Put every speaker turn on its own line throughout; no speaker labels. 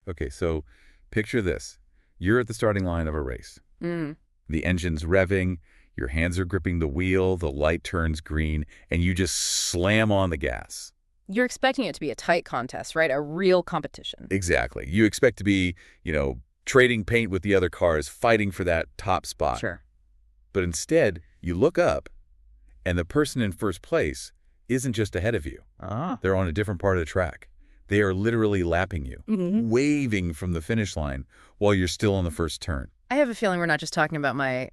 Okay, so picture this. You're at the starting line of a race.
Mm.
The engine's revving, your hands are gripping the wheel, the light turns green, and you just slam on the gas.
You're expecting it to be a tight contest, right? A real competition.
Exactly. You expect to be, trading paint with the other cars, fighting for that top spot.
Sure.
But instead, you look up, and the person in first place isn't just ahead of you. They're on a different part of the track. They are literally lapping you, waving from the finish line while you're still on the first turn.
I have a feeling we're not just talking about my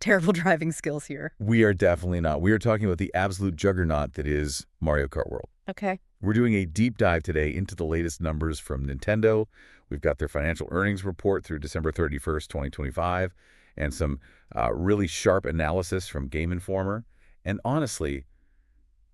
terrible driving skills here.
We are definitely not. We are talking about the absolute juggernaut that is Mario Kart World.
Okay.
We're doing a deep dive today into the latest numbers from Nintendo. We've got their financial earnings report through December 31st, 2025, and some really sharp analysis from Game Informer. And honestly,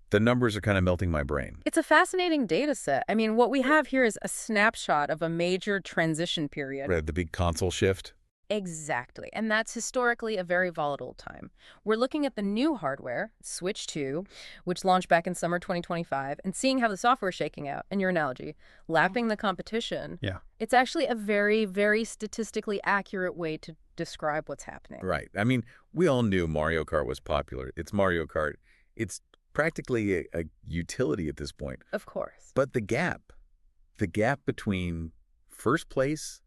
the numbers are kind of melting my brain.
It's a fascinating data set. I mean, what we have here is a snapshot of a major transition period.
Right, the big console shift.
Exactly. And that's historically a very volatile time. We're looking at the new hardware, Switch 2, which launched back in summer 2025, and seeing how the software is shaking out. And your analogy, lapping the competition.
Yeah.
It's actually a very, very statistically accurate way to describe what's happening.
Right. I mean, we all knew Mario Kart was popular. It's Mario Kart. It's practically a utility at this point.
Of course.
But the gap between first place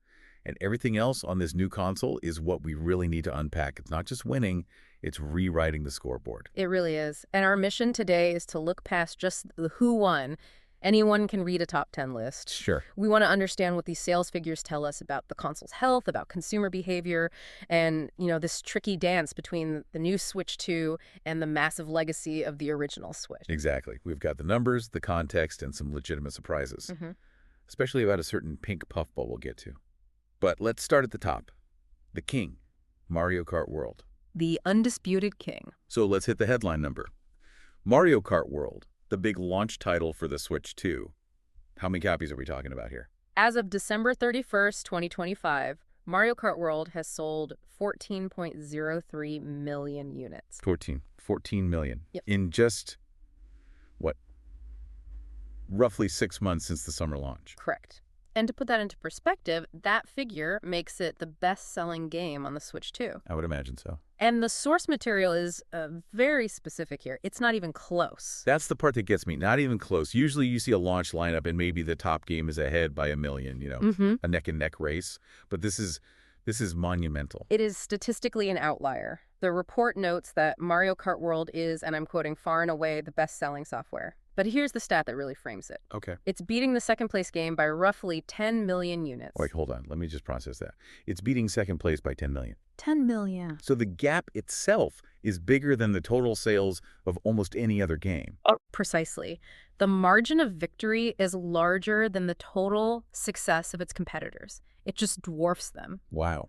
and everything else on this new console is what we really need to unpack. It's not just winning, it's rewriting the scoreboard.
It really is. And our mission today is to look past just the who won. Anyone can read a top 10 list.
Sure.
We want to understand what these sales figures tell us about the console's health, about consumer behavior, and, this tricky dance between the new Switch 2 and the massive legacy of the original Switch.
Exactly. We've got the numbers, the context, and some legitimate surprises, especially about a certain pink puffball we'll get to. But let's start at the top. The king, Mario Kart World.
The undisputed king.
So let's hit the headline number. Mario Kart World, the big launch title for the Switch 2. How many copies are we talking about here?
As of December 31st, 2025, Mario Kart World has sold 14.03 million units.
14 million.
Yep.
In just, roughly 6 months since the summer launch.
Correct. And to put that into perspective, that figure makes it the best-selling game on the Switch 2.
I would imagine so.
And the source material is very specific here. It's not even close.
That's the part that gets me. Not even close. Usually you see a launch lineup and maybe the top game is ahead by a million, a neck-and-neck race. But this is monumental.
It is statistically an outlier. The report notes that Mario Kart World is, and I'm quoting, far and away the best-selling software. But here's the stat that really frames it.
Okay.
It's beating the second-place game by roughly 10 million units.
Wait, hold on. Let me just process that. It's beating second place by 10 million.
10 million.
So the gap itself is bigger than the total sales of almost any other game.
Precisely. The margin of victory is larger than the total success of its competitors. It just dwarfs them.
Wow.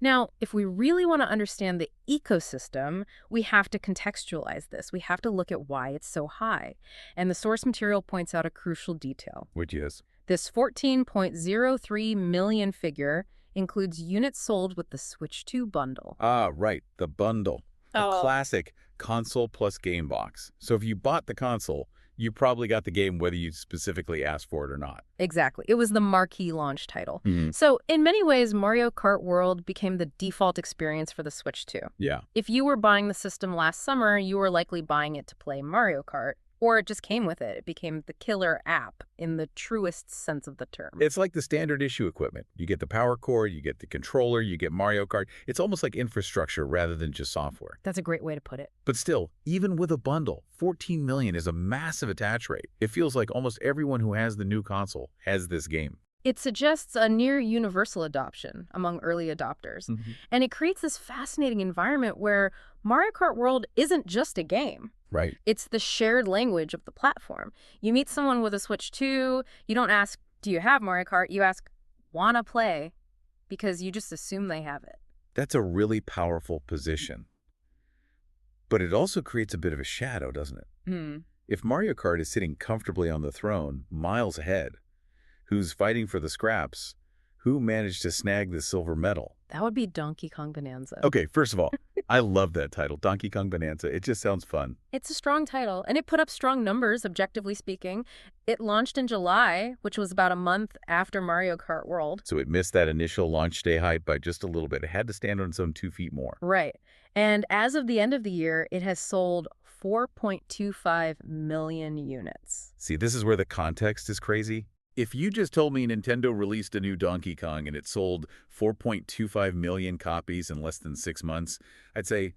Now, if we really want to understand the ecosystem, we have to contextualize this. We have to look at why it's so high. And the source material points out a crucial detail.
Which is?
This 14.03 million figure includes units sold with the Switch 2 bundle.
Ah, right. The bundle. A classic console plus game box. So if you bought the console, you probably got the game whether you specifically asked for it or not.
Exactly. It was the marquee launch title. So in many ways, Mario Kart World became the default experience for the Switch 2.
Yeah.
If you were buying the system last summer, you were likely buying it to play Mario Kart. Or it just came with it. It became the killer app in the truest sense of the term.
It's like the standard issue equipment. You get the power cord, you get the controller, you get Mario Kart. It's almost like infrastructure rather than just software.
That's a great way to put it.
But still, even with a bundle, 14 million is a massive attach rate. It feels like almost everyone who has the new console has this game.
It suggests a near universal adoption among early adopters. And it creates this fascinating environment where Mario Kart World isn't just a game.
Right.
It's the shared language of the platform. You meet someone with a Switch 2, you don't ask, do you have Mario Kart? You ask, wanna play? Because you just assume they have it.
That's a really powerful position. But it also creates a bit of a shadow, doesn't it? If Mario Kart is sitting comfortably on the throne, miles ahead, who's fighting for the scraps? Who managed to snag the silver medal?
That would be Donkey Kong Bonanza.
Okay, first of all, I love that title, Donkey Kong Bonanza. It just sounds fun.
It's a strong title, and it put up strong numbers, objectively speaking. It launched in July, which was about a month after Mario Kart World.
So it missed that initial launch day hype by just a little bit. It had to stand on its own 2 feet more.
Right. And as of the end of the year, it has sold 4.25 million units.
See, this is where the context is crazy. If you just told me Nintendo released a new Donkey Kong and it sold 4.25 million copies in less than 6 months, I'd say,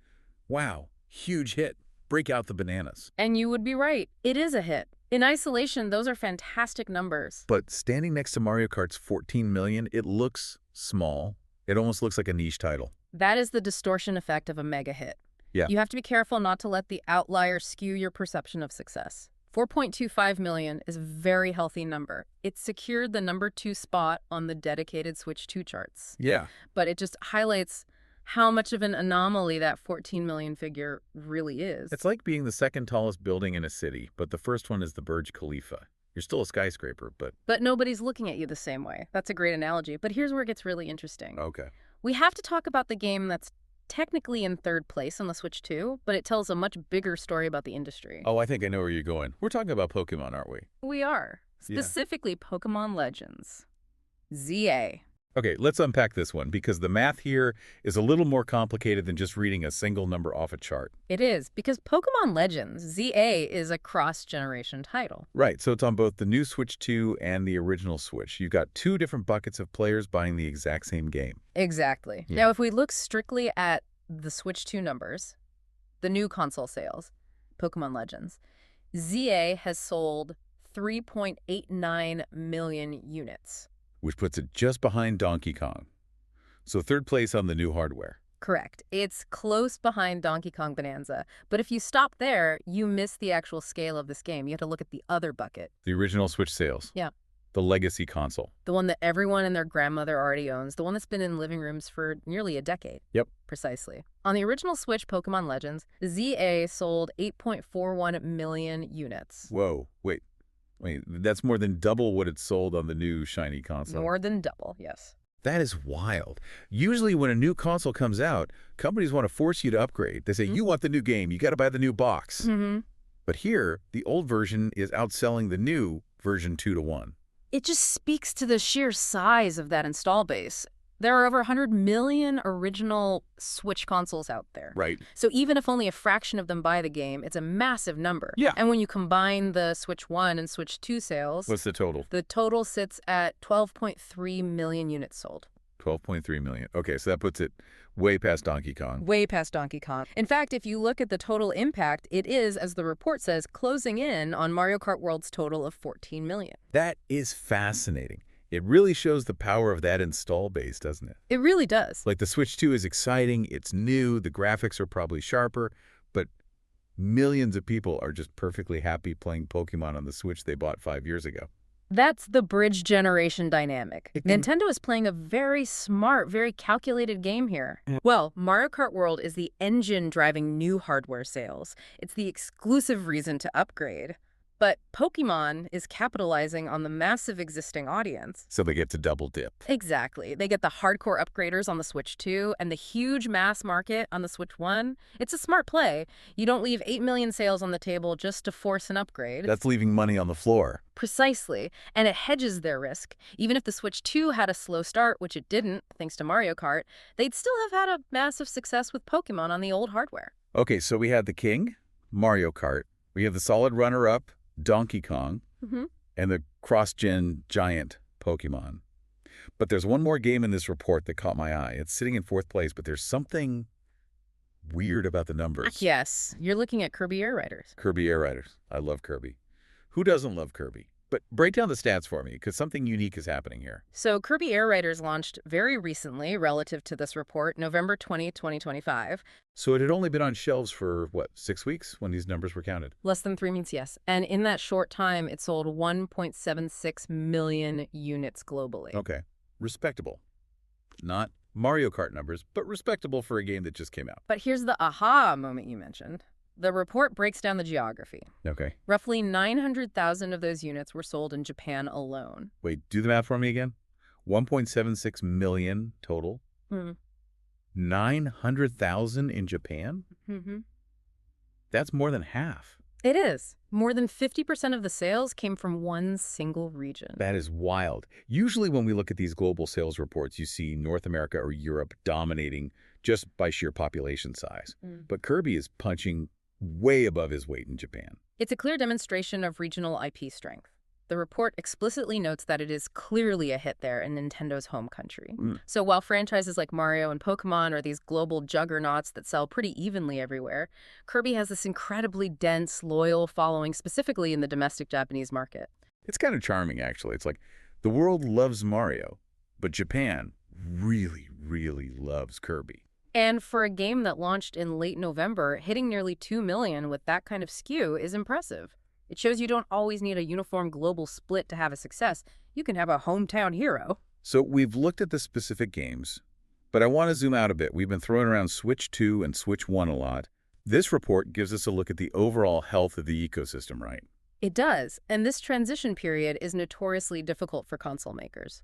wow, huge hit. Break out the bananas.
And you would be right. It is a hit. In isolation, those are fantastic numbers.
But standing next to Mario Kart's 14 million, it looks small. It almost looks like a niche title.
That is the distortion effect of a mega hit.
Yeah.
You have to be careful not to let the outlier skew your perception of success. 4.25 million is a very healthy number. It secured the number 2 spot on the dedicated Switch 2 charts.
Yeah.
But it just highlights how much of an anomaly that 14 million figure really is.
It's like being the second tallest building in a city, but the first one is the Burj Khalifa. You're still a skyscraper, but...
But nobody's looking at you the same way. That's a great analogy. But here's where it gets really interesting.
Okay.
We have to talk about the game that's technically in 3rd place on the Switch 2, but it tells a much bigger story about the industry.
Oh, I think I know where you're going. We're talking about Pokemon, aren't we?
We are. Specifically, Pokemon Legends. ZA.
Okay, let's unpack this one, because the math here is a little more complicated than just reading a single number off a chart.
It is, because Pokemon Legends, ZA, is a cross-generation title.
Right, so it's on both the new Switch 2 and the original Switch. You've got 2 different buckets of players buying the exact same game.
Exactly.
Yeah.
Now, if we look strictly at the Switch 2 numbers, the new console sales, Pokemon Legends, ZA has sold 3.89 million units.
Which puts it just behind Donkey Kong. So 3rd place on the new hardware.
Correct. It's close behind Donkey Kong Bonanza. But if you stop there, you miss the actual scale of this game. You have to look at the other bucket.
The original Switch sales.
Yeah.
The legacy console.
The one that everyone and their grandmother already owns. The one that's been in living rooms for nearly a decade.
Yep.
Precisely. On the original Switch Pokemon Legends, ZA sold 8.41 million units.
Whoa, wait, that's more than double what it sold on the new shiny console.
More than double, yes.
That is wild. Usually when a new console comes out, companies want to force you to upgrade. They say, you want the new game, you got to buy the new box.
Mm-hmm.
But here, the old version is outselling the new version 2 to 1.
It just speaks to the sheer size of that install base. There are over 100 million original Switch consoles out there.
Right.
So even if only a fraction of them buy the game, it's a massive number.
Yeah.
And when you combine the Switch 1 and Switch 2 sales,
What's the total?
the total sits at 12.3 million units sold.
12.3 million. Okay, so that puts it way past Donkey Kong.
Way past Donkey Kong. In fact, if you look at the total impact, it is, as the report says, closing in on Mario Kart World's total of 14 million.
That is fascinating. It really shows the power of that install base, doesn't it?
It really does.
Like the Switch 2 is exciting, it's new, the graphics are probably sharper, but millions of people are just perfectly happy playing Pokemon on the Switch they bought 5 years ago.
That's the bridge generation dynamic. Nintendo is playing a very smart, very calculated game here. Well, Mario Kart World is the engine driving new hardware sales. It's the exclusive reason to upgrade. But Pokemon is capitalizing on the massive existing audience.
So they get to double dip.
Exactly. They get the hardcore upgraders on the Switch 2 and the huge mass market on the Switch 1. It's a smart play. You don't leave 8 million sales on the table just to force an upgrade.
That's leaving money on the floor.
Precisely. And it hedges their risk. Even if the Switch 2 had a slow start, which it didn't, thanks to Mario Kart, they'd still have had a massive success with Pokemon on the old hardware.
Okay, so we had the king, Mario Kart. We have the solid runner-up, Donkey Kong, and the cross-gen giant Pokemon. But there's one more game in this report that caught my eye. It's sitting in 4th place, but there's something weird about the numbers.
Yes, you're looking at Kirby Air Riders.
Kirby Air Riders. I love Kirby. Who doesn't love Kirby? But break down the stats for me, because something unique is happening here.
So Kirby Air Riders launched very recently, relative to this report, November 20, 2025.
So it had only been on shelves for, what, 6 weeks when these numbers were counted?
Less than 3 months, yes. And in that short time, it sold 1.76 million units globally.
Okay. Respectable. Not Mario Kart numbers, but respectable for a game that just came out.
But here's the aha moment you mentioned. The report breaks down the geography.
Okay.
Roughly 900,000 of those units were sold in Japan alone.
Wait, do the math for me again. 1.76 million total. 900,000 in Japan?
Mm-hmm.
That's more than half.
It is. More than 50% of the sales came from one single region.
That is wild. Usually when we look at these global sales reports, you see North America or Europe dominating just by sheer population size. But Kirby is punching way above his weight in Japan.
It's a clear demonstration of regional IP strength. The report explicitly notes that it is clearly a hit there in Nintendo's home country. So while franchises like Mario and Pokemon are these global juggernauts that sell pretty evenly everywhere, Kirby has this incredibly dense, loyal following specifically in the domestic Japanese market.
It's kind of charming, actually. It's like the world loves Mario, but Japan really, really loves Kirby.
And for a game that launched in late November, hitting nearly 2 million with that kind of skew is impressive. It shows you don't always need a uniform global split to have a success. You can have a hometown hero.
So we've looked at the specific games, but I want to zoom out a bit. We've been throwing around Switch 2 and Switch 1 a lot. This report gives us a look at the overall health of the ecosystem, right?
It does, and this transition period is notoriously difficult for console makers.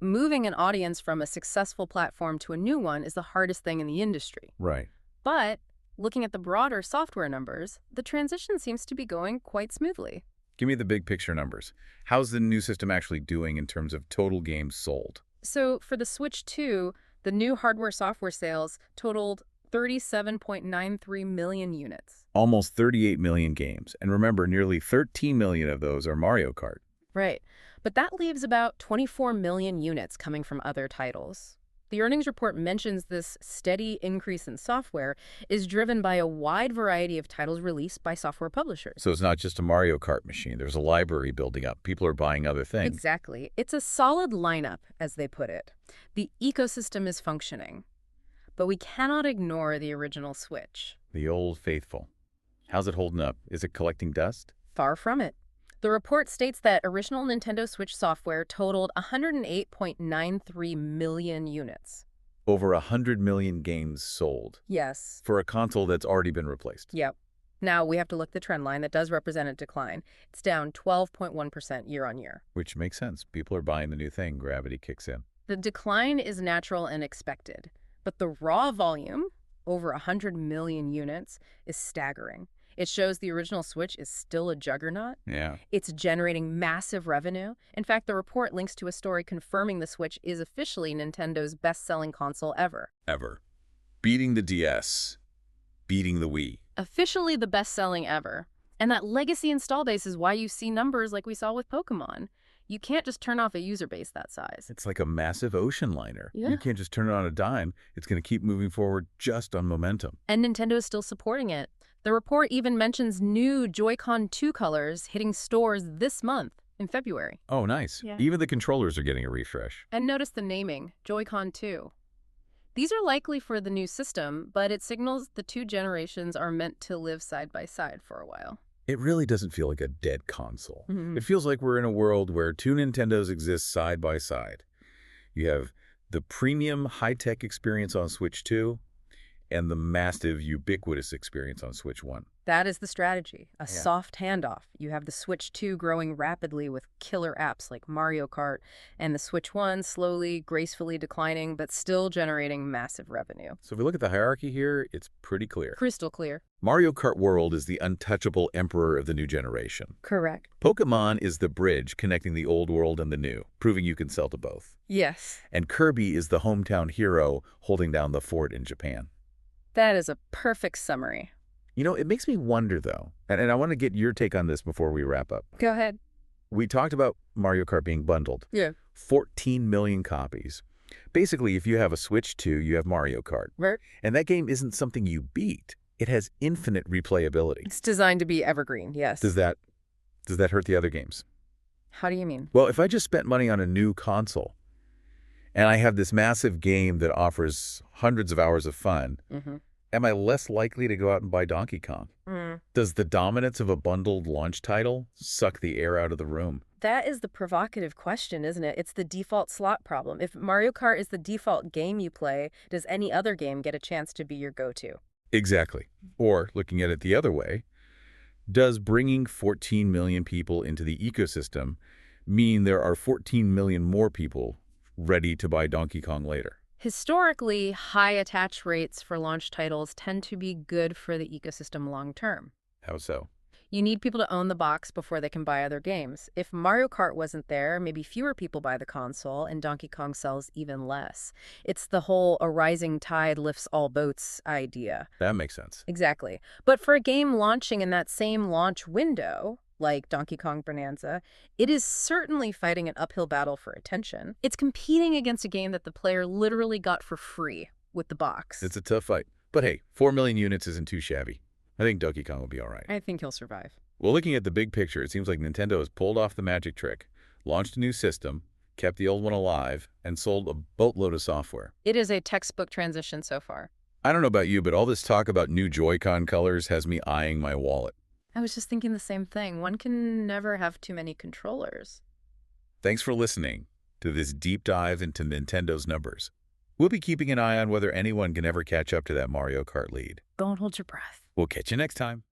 Moving an audience from a successful platform to a new one is the hardest thing in the industry.
Right.
But looking at the broader software numbers, the transition seems to be going quite smoothly.
Give me the big picture numbers. How's the new system actually doing in terms of total games sold?
So for the Switch 2, the new hardware-software sales totaled 37.93 million units.
Almost 38 million games. And remember, nearly 13 million of those are Mario Kart.
Right. But that leaves about 24 million units coming from other titles. The earnings report mentions this steady increase in software is driven by a wide variety of titles released by software publishers.
So it's not just a Mario Kart machine. There's a library building up. People are buying other things.
Exactly. It's a solid lineup, as they put it. The ecosystem is functioning. But we cannot ignore the original Switch.
The old faithful. How's it holding up? Is it collecting dust?
Far from it. The report states that original Nintendo Switch software totaled 108.93 million units.
Over 100 million games sold.
Yes.
For a console that's already been replaced.
Yep. Now we have to look at the trend line that does represent a decline. It's down 12.1% year on year.
Which makes sense. People are buying the new thing. Gravity kicks in.
The decline is natural and expected. But the raw volume, over 100 million units, is staggering. It shows the original Switch is still a juggernaut.
Yeah.
It's generating massive revenue. In fact, the report links to a story confirming the Switch is officially Nintendo's best-selling console ever.
Ever. Beating the DS. Beating the Wii.
Officially the best-selling ever. And that legacy install base is why you see numbers like we saw with Pokemon. You can't just turn off a user base that size.
It's like a massive ocean liner.
Yeah.
You can't just turn it on a dime. It's going to keep moving forward just on momentum.
And Nintendo is still supporting it. The report even mentions new Joy-Con 2 colors hitting stores this month in February.
Oh, nice.
Yeah.
Even the controllers are getting a refresh.
And notice the naming, Joy-Con 2. These are likely for the new system, but it signals the two generations are meant to live side by side for a while.
It really doesn't feel like a dead console.
Mm-hmm.
It feels like we're in a world where two Nintendos exist side by side. You have the premium high-tech experience on Switch 2 and the massive ubiquitous experience on Switch 1.
That is the strategy, a soft handoff. You have the Switch 2 growing rapidly with killer apps like Mario Kart, and the Switch 1 slowly, gracefully declining, but still generating massive revenue.
So if we look at the hierarchy here, it's pretty clear.
Crystal clear.
Mario Kart World is the untouchable emperor of the new generation.
Correct.
Pokemon is the bridge connecting the old world and the new, proving you can sell to both.
Yes.
And Kirby is the hometown hero holding down the fort in Japan.
That is a perfect summary.
You know, it makes me wonder, though, and I want to get your take on this before we wrap up.
Go ahead.
We talked about Mario Kart being bundled.
Yeah.
14 million copies. Basically, if you have a Switch 2, you have Mario Kart.
Right.
And that game isn't something you beat. It has infinite replayability.
It's designed to be evergreen, yes.
Does that hurt the other games?
How do you mean?
Well, if I just spent money on a new console, and I have this massive game that offers hundreds of hours of fun, am I less likely to go out and buy Donkey Kong? Does the dominance of a bundled launch title suck the air out of the room?
That is the provocative question, isn't it? It's the default slot problem. If Mario Kart is the default game you play, does any other game get a chance to be your go-to?
Exactly. Or, looking at it the other way, does bringing 14 million people into the ecosystem mean there are 14 million more people ready to buy Donkey Kong later?
Historically, high attach rates for launch titles tend to be good for the ecosystem long term.
How so?
You need people to own the box before they can buy other games. If Mario Kart wasn't there, maybe fewer people buy the console, and Donkey Kong sells even less. It's the whole "a rising tide lifts all boats" idea.
That makes sense.
Exactly. But for a game launching in that same launch window, like Donkey Kong Bonanza, it is certainly fighting an uphill battle for attention. It's competing against a game that the player literally got for free with the box.
It's a tough fight. But hey, 4 million units isn't too shabby. I think Donkey Kong will be all right.
I think he'll survive.
Well, looking at the big picture, it seems like Nintendo has pulled off the magic trick, launched a new system, kept the old one alive, and sold a boatload of software.
It is a textbook transition so far.
I don't know about you, but all this talk about new Joy-Con colors has me eyeing my wallet.
I was just thinking the same thing. One can never have too many controllers.
Thanks for listening to this deep dive into Nintendo's numbers. We'll be keeping an eye on whether anyone can ever catch up to that Mario Kart lead.
Don't hold your breath.
We'll catch you next time.